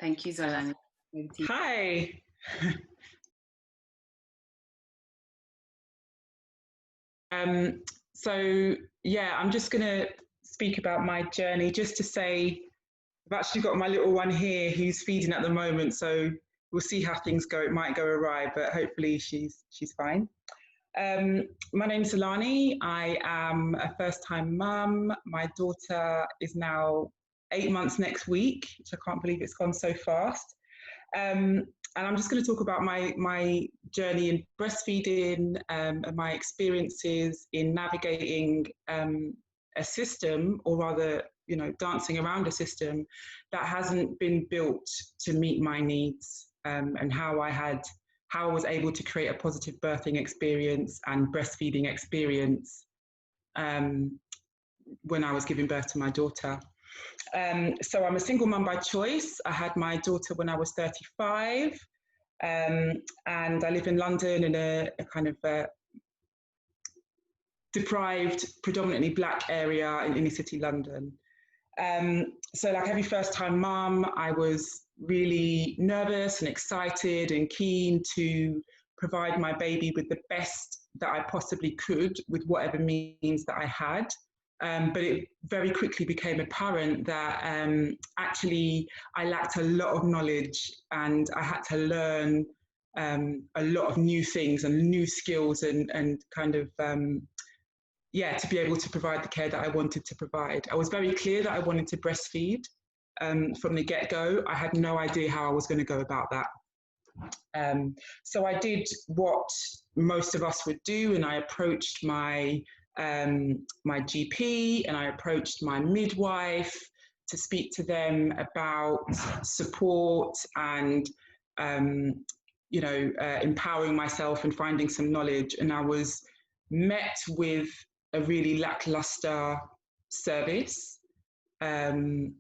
Thank you, Xolani. Hi. So yeah, I'm just going to speak about my journey just to say I've actually got my little one here who's feeding at the moment, so we'll see how things go. It might go awry, but hopefully she's fine. My name's Xolani. I am a first-time mum. My daughter is now 8 months next week, which I can't believe it's gone so fast. And I'm just going to talk about my journey in breastfeeding and my experiences in navigating a system, or rather, dancing around a system that hasn't been built to meet my needs, and how I was able to create a positive birthing experience and breastfeeding experience when I was giving birth to my daughter. So I'm a single mum by choice. I had my daughter when I was 35, and I live in London in a kind of deprived, predominantly black area in inner city London. So like every first-time mum, I was really nervous and excited and keen to provide my baby with the best that I possibly could with whatever means that I had. But it very quickly became apparent that actually I lacked a lot of knowledge, and I had to learn a lot of new things and new skills and kind of, to be able to provide the care that I wanted to provide. I was very clear that I wanted to breastfeed from the get-go. I had no idea how I was going to go about that. So I did what most of us would do, and I approached my GP, and I approached my midwife to speak to them about support and empowering myself and finding some knowledge. And I was met with a really lackluster service, and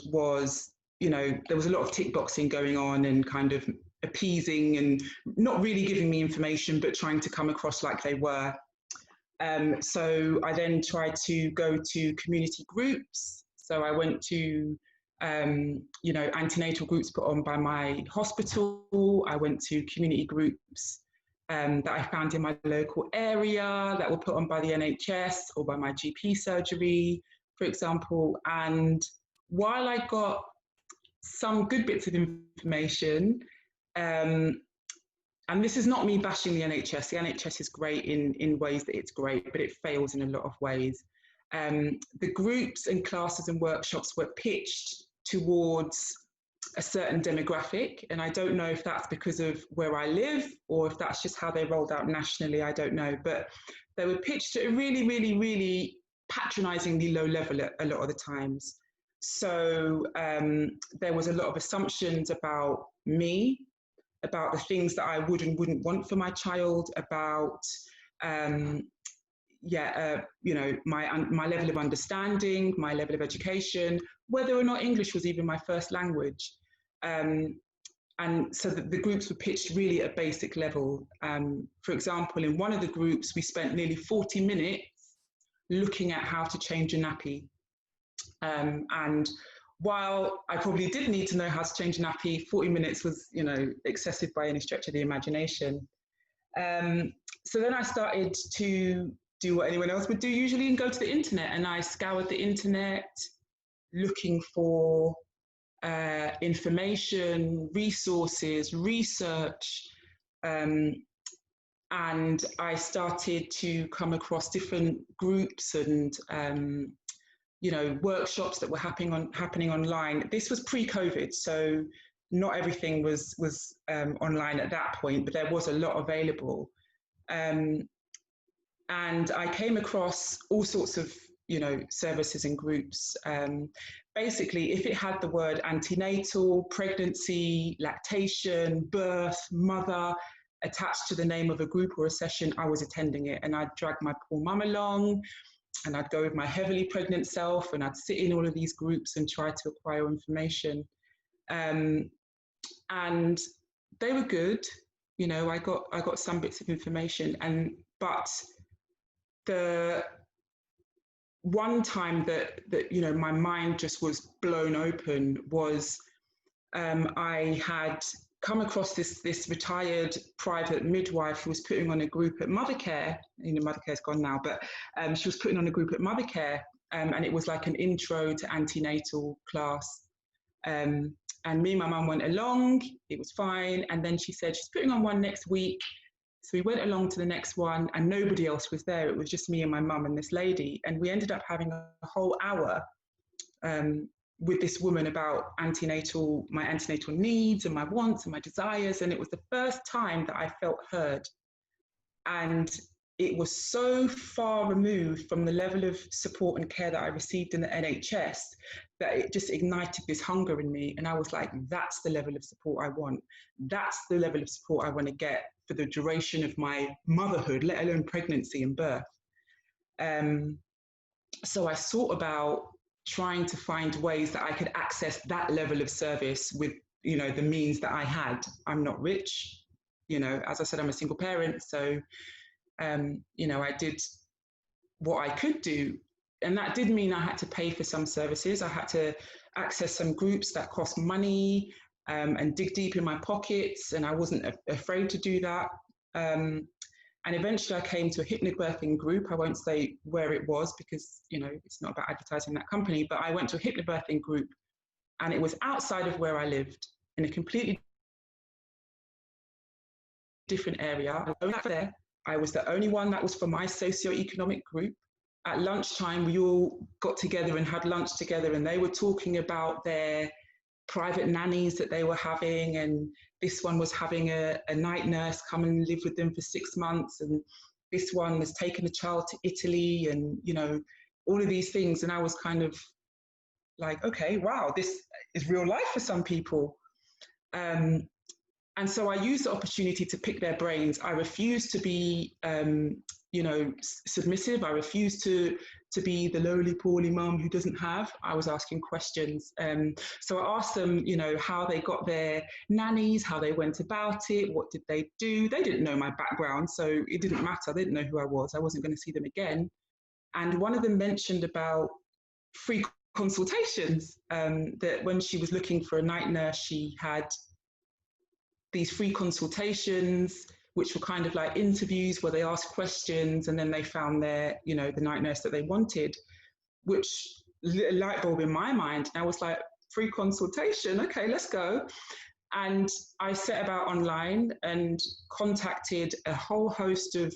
was, there was a lot of tick boxing going on and kind of appeasing and not really giving me information, but trying to come across like they were. So I then tried to go to community groups. So I went to, antenatal groups put on by my hospital. I went to community groups that I found in my local area that were put on by the NHS or by my GP surgery, for example. And while I got some good bits of information, and this is not me bashing the NHS. The NHS is great in ways that it's great, but it fails in a lot of ways. The groups and classes and workshops were pitched towards a certain demographic, and I don't know if that's because of where I live or if that's just how they rolled out nationally, I don't know. But they were pitched at a really, really, really patronisingly low level a lot of the times. So there was a lot of assumptions about me, about the things that I would and wouldn't want for my child, about my level of understanding, my level of education, whether or not English was even my first language. And so the groups were pitched really at a basic level. For example, in one of the groups, we spent nearly 40 minutes looking at how to change a nappy. And while I probably did need to know how to change a nappy, 40 minutes was, excessive by any stretch of the imagination. So then I started to do what anyone else would do usually and go to the internet, and I scoured the internet looking for information, resources, research, and I started to come across different groups and workshops that were happening online. This was pre-COVID, so not everything was online at that point, but there was a lot available. And I came across all sorts of services and groups. Basically, if it had the word antenatal, pregnancy, lactation, birth, mother attached to the name of a group or a session, I was attending it, and I'd drag my poor mum along. And I'd go with my heavily pregnant self, and I'd sit in all of these groups and try to acquire information. And they were good. I got some bits of information, but the one time that my mind just was blown open was I had come across this retired private midwife who was putting on a group at Mothercare. Mothercare's gone now, but she was putting on a group at Mothercare, and it was like an intro to antenatal class. And me and my mum went along. It was fine. And then she said she's putting on one next week. So we went along to the next one, and nobody else was there. It was just me and my mum and this lady, and we ended up having a whole hour with this woman about my antenatal needs and my wants and my desires. And it was the first time that I felt heard. And it was so far removed from the level of support and care that I received in the NHS that it just ignited this hunger in me. And I was like, that's the level of support I want. That's the level of support I want to get for the duration of my motherhood, let alone pregnancy and birth. So I thought about trying to find ways that I could access that level of service with, the means that I had. I'm not rich, as I said, I'm a single parent. So, I did what I could do. And that did mean I had to pay for some services. I had to access some groups that cost money and dig deep in my pockets. And I wasn't afraid to do that. And eventually I came to a hypnobirthing group. I won't say where it was because, it's not about advertising that company, but I went to a hypnobirthing group, and it was outside of where I lived in a completely different area. I was the only one that was from my socioeconomic group. At lunchtime, we all got together and had lunch together, and they were talking about their private nannies that they were having, and this one was having a night nurse come and live with them for 6 months, and this one was taking a child to Italy, and all of these things. And I was kind of like, okay, wow, this is real life for some people. And so I used the opportunity to pick their brains. I refused to be submissive. I refused to be the lowly, poorly mum who doesn't have. I was asking questions. So I asked them, how they got their nannies, how they went about it, what did they do? They didn't know my background, so it didn't matter. They didn't know who I was. I wasn't going to see them again. And one of them mentioned about free consultations, that when she was looking for a night nurse, she had these free consultations, which were kind of like interviews where they asked questions and then they found the night nurse that they wanted, which lit a light bulb in my mind. And I was like, free consultation, okay, let's go. And I set about online and contacted a whole host of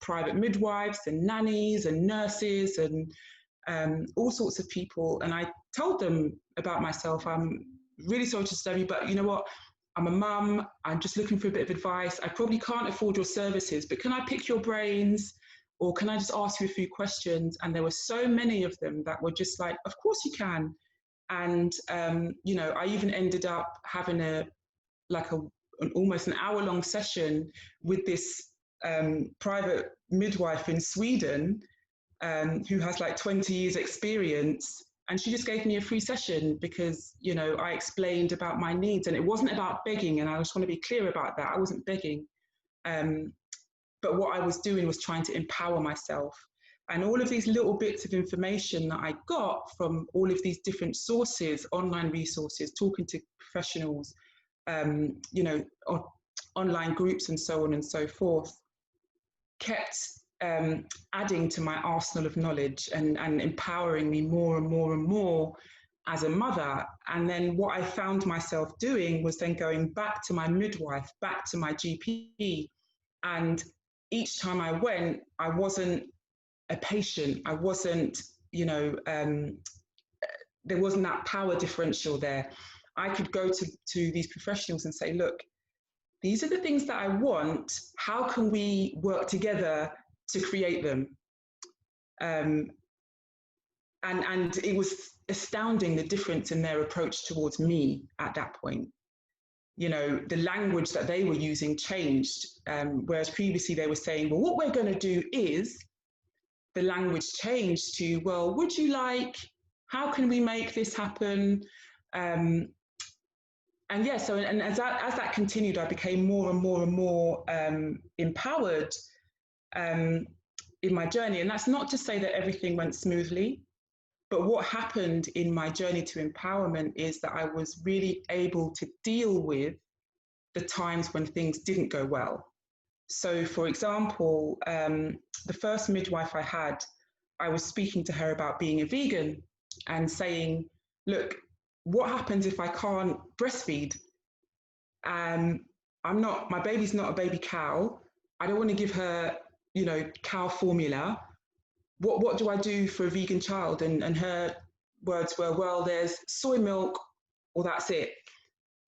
private midwives and nannies and nurses and all sorts of people. And I told them about myself. I'm really sorry to disturb you, but you know what? I'm a mum, I'm just looking for a bit of advice. I probably can't afford your services, but can I pick your brains, or can I just ask you a few questions? And there were so many of them that were just like, of course you can. And, I even ended up having almost an hour-long session with this private midwife in Sweden who has like 20 years experience. And she just gave me a free session because, I explained about my needs, and it wasn't about begging. And I just want to be clear about that. I wasn't begging. But what I was doing was trying to empower myself. And all of these little bits of information that I got from all of these different sources, online resources, talking to professionals, online groups and so on and so forth, kept adding to my arsenal of knowledge and empowering me more and more and more as a mother. And then what I found myself doing was then going back to my midwife, back to my GP. And each time I went, I wasn't a patient. I wasn't, there wasn't that power differential there. I could go to these professionals and say, look, these are the things that I want. How can we work together to create them? And it was astounding, the difference in their approach towards me at that point. The language that they were using changed, whereas previously they were saying, well, what we're going to do is, the language changed to, well, would you like, how can we make this happen? And yeah, so and as that continued, I became more and more and more empowered in my journey. And that's not to say that everything went smoothly. But what happened in my journey to empowerment is that I was really able to deal with the times when things didn't go well. So, for example, the first midwife I had, I was speaking to her about being a vegan and saying, look, what happens if I can't breastfeed? My baby's not a baby cow. I don't want to give her, cow formula. What do I do for a vegan child? And her words were, well, there's soy milk, or that's it.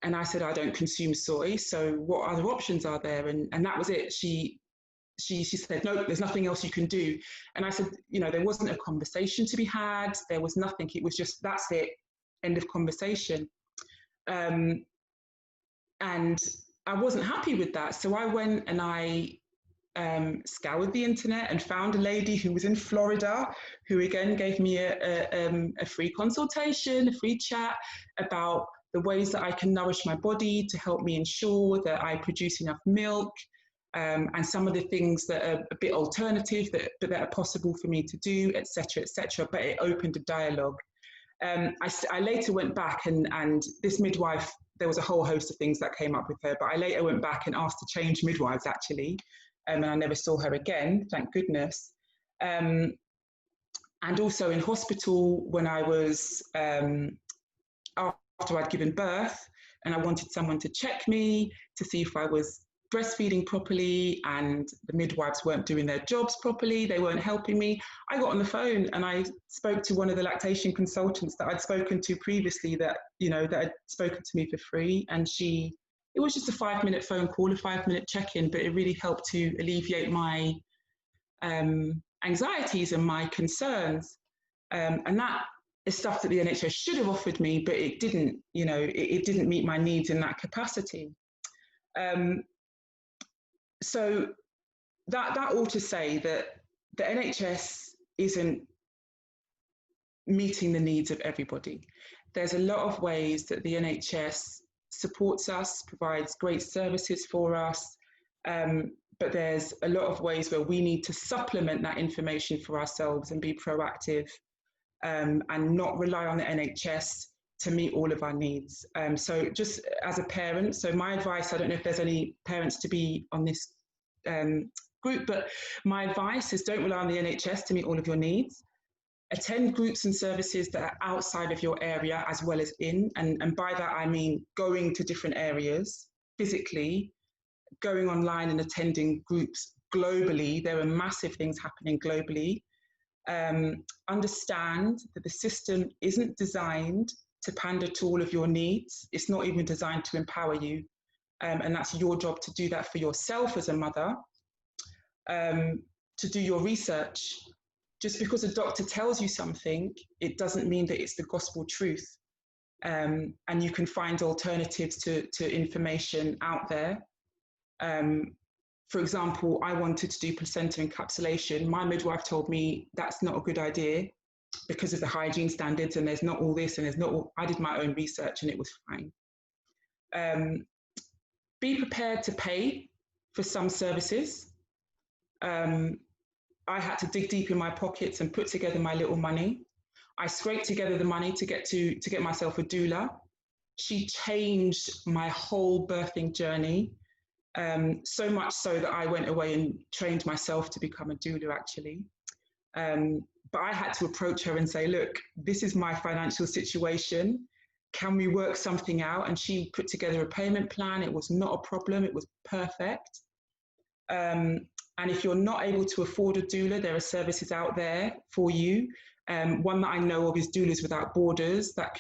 And I said, I don't consume soy. So what other options are there? And that was it. She said, no, there's nothing else you can do. And I said, there wasn't a conversation to be had. There was nothing. It was just, that's it, end of conversation. And I wasn't happy with that. So I went and I scoured the internet and found a lady who was in Florida, who again gave me a free consultation, a free chat about the ways that I can nourish my body to help me ensure that I produce enough milk, and some of the things that are a bit alternative that are possible for me to do, etc., etc. But it opened a dialogue. I later went back and this midwife, there was a whole host of things that came up with her, but I later went back and asked to change midwives actually, and I never saw her again, thank goodness. And also in hospital when I was, after I'd given birth, and I wanted someone to check me to see if I was breastfeeding properly, and the midwives weren't doing their jobs properly, they weren't helping me. I got on the phone and I spoke to one of the lactation consultants that I'd spoken to previously that had spoken to me for free, and it was just a 5-minute phone call, a 5-minute check-in, but it really helped to alleviate my anxieties and my concerns. And that is stuff that the NHS should have offered me, but it didn't, it didn't meet my needs in that capacity. So that ought to say that the NHS isn't meeting the needs of everybody. There's a lot of ways that the NHS supports us, provides great services for us, but there's a lot of ways where we need to supplement that information for ourselves and be proactive, and not rely on the NHS to meet all of our needs. So just as a parent, so my advice, I don't know if there's any parents to be on this group, but my advice is don't rely on the NHS to meet all of your needs. Attend groups and services that are outside of your area as well as in, and by that I mean going to different areas physically, going online and attending groups globally. There are massive things happening globally. Understand that the system isn't designed to pander to all of your needs. It's not even designed to empower you. And that's your job to do that for yourself as a mother, to do your research. Just because a doctor tells you something, it doesn't mean that it's the gospel truth. And you can find alternatives to information out there. For example, I wanted to do placenta encapsulation. My midwife told me that's not a good idea because of the hygiene standards, and there's not all this, and there's not all. I did my own research and it was fine. Be prepared to pay for some services. I had to dig deep in my pockets and put together my little money. I scraped together the money to get myself a doula. She changed my whole birthing journey, so much so that I went away and trained myself to become a doula actually. But I had to approach her and say, look, this is my financial situation. Can we work something out? And she put together a payment plan. It was not a problem. It was perfect. And if you're not able to afford a doula, there are services out there for you. One that I know of is Doulas Without Borders that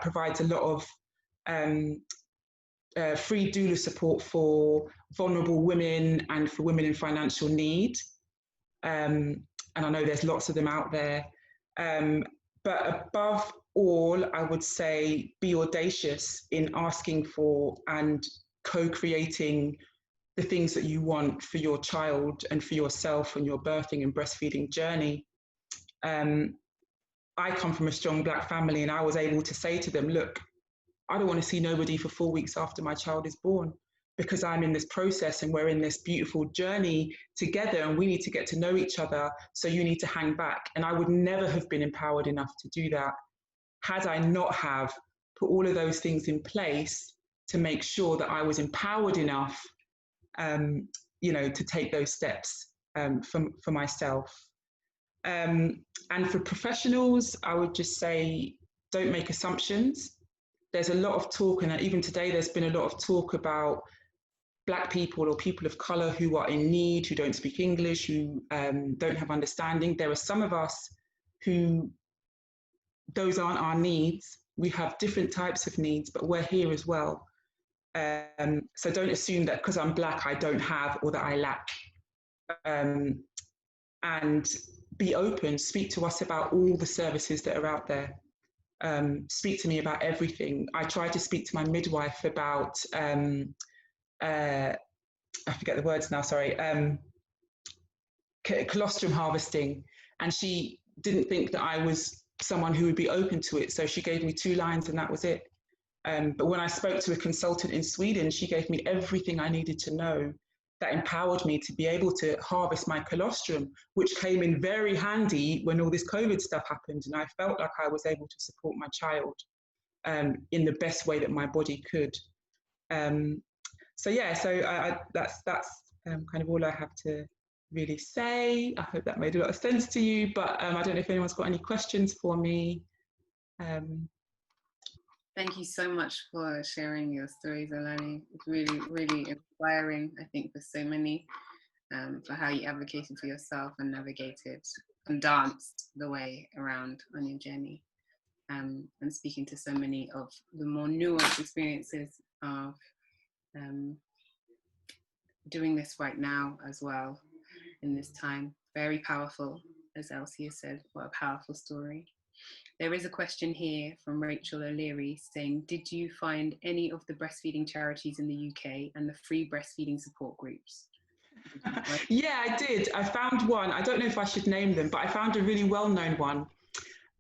provides a lot of free doula support for vulnerable women and for women in financial need. And I know there's lots of them out there. But above all, I would say be audacious in asking for and co-creating the things that you want for your child and for yourself and your birthing and breastfeeding journey. I come from a strong Black family, and I was able to say to them, look, I don't want to see nobody for 4 weeks after my child is born. because I'm in this process and we're in this beautiful journey together and we need to get to know each other. So you need to hang back. And I would never have been empowered enough to do that had I not have put all of those things in place to make sure that I was empowered enough, to take those steps for myself. And for professionals, I would just say, don't make assumptions. There's a lot of talk, and even today there's been a lot of talk about Black people or people of colour who are in need, who don't speak English, who don't have understanding. There are some of us who those aren't our needs. We have different types of needs, but we're here as well. So don't assume that because I'm Black, I don't have or that I lack. And be open, speak to us about all the services that are out there. Speak to me about everything. I tried to speak to my midwife about, I forget the words now, sorry, colostrum harvesting. And she didn't think that I was someone who would be open to it. So she gave me 2 lines and that was it. But when I spoke to a consultant in Sweden, she gave me everything I needed to know that empowered me to be able to harvest my colostrum, which came in very handy when all this COVID stuff happened. And I felt like I was able to support my child in the best way that my body could. So that's kind of all I have to really say. I hope that made a lot of sense to you, but I don't know if anyone's got any questions for me. Thank you so much for sharing your stories, Xolani. It's really, really inspiring, I think, for so many, for how you advocated for yourself and navigated and danced the way around on your journey, and speaking to so many of the more nuanced experiences of doing this right now as well in this time. Very powerful, as Elsie has said. What a powerful story. There is a question here from Rachel O'Leary saying, did you find any of the breastfeeding charities in the UK and the free breastfeeding support groups? Yeah, I did. I found one. I don't know if I should name them, but I found a really well-known one.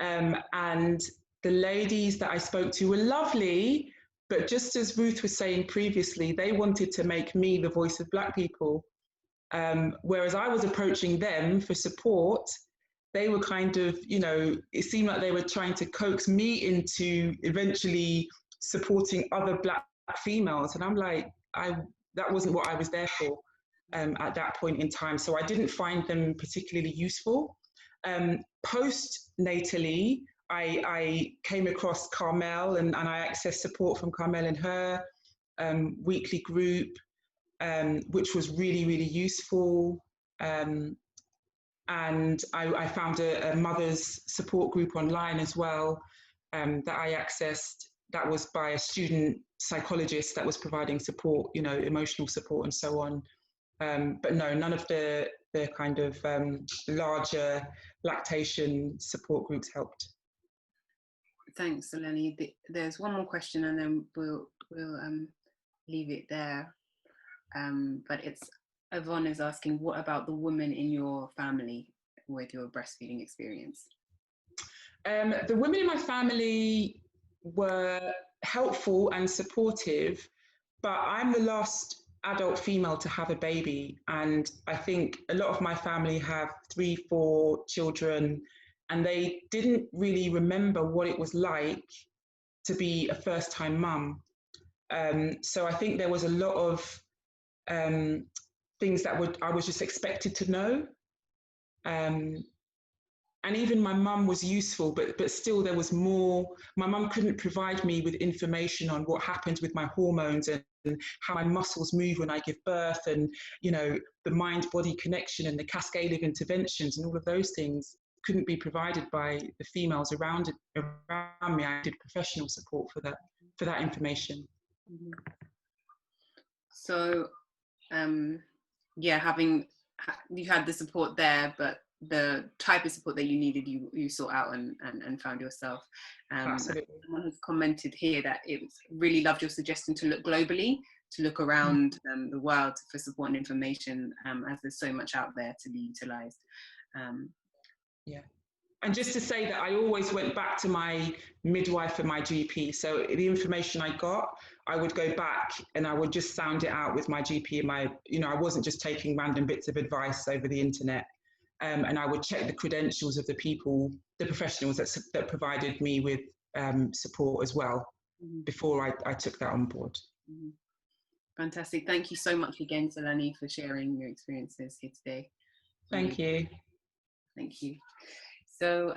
And the ladies that I spoke to were lovely, but just as Ruth was saying previously, they wanted to make me the voice of Black people. Whereas I was approaching them for support, they were kind of, it seemed like they were trying to coax me into eventually supporting other Black females. And I'm like, that wasn't what I was there for at that point in time. So I didn't find them particularly useful. Post-natally, I came across Carmel and I accessed support from Carmel and her weekly group, which was really, really useful. And I found a mother's support group online as well that I accessed. That was by a student psychologist that was providing support, emotional support and so on. But no, none of the kind of larger lactation support groups helped. Thanks, Xolani. There's one more question and then we'll leave it there. But it's Yvonne is asking, what about the women in your family with your breastfeeding experience? The women in my family were helpful and supportive, but I'm the last adult female to have a baby. And I think a lot of my family have 3, 4 children, and they didn't really remember what it was like to be a first-time mum. So I think there was a lot of things that I was just expected to know. And even my mum was useful, but still there was more. My mum couldn't provide me with information on what happens with my hormones and how my muscles move when I give birth, and the mind-body connection and the cascade of interventions and all of those things couldn't be provided by the females around me. I did professional support for that information. Mm-hmm. So, you had the support there, but the type of support that you needed, you sought out and found yourself. Absolutely. Someone has commented here that it really loved your suggestion to look globally, to look around the world for support and information, as there's so much out there to be utilised. Yeah. And just to say that I always went back to my midwife and my GP. So the information I got, I would go back and I would just sound it out with my GP and my, I wasn't just taking random bits of advice over the internet. And I would check the credentials of the people, the professionals that provided me with support as well before I took that on board. Fantastic. Thank you so much again, Xolani, for sharing your experiences here today. Thank you. Thank you. So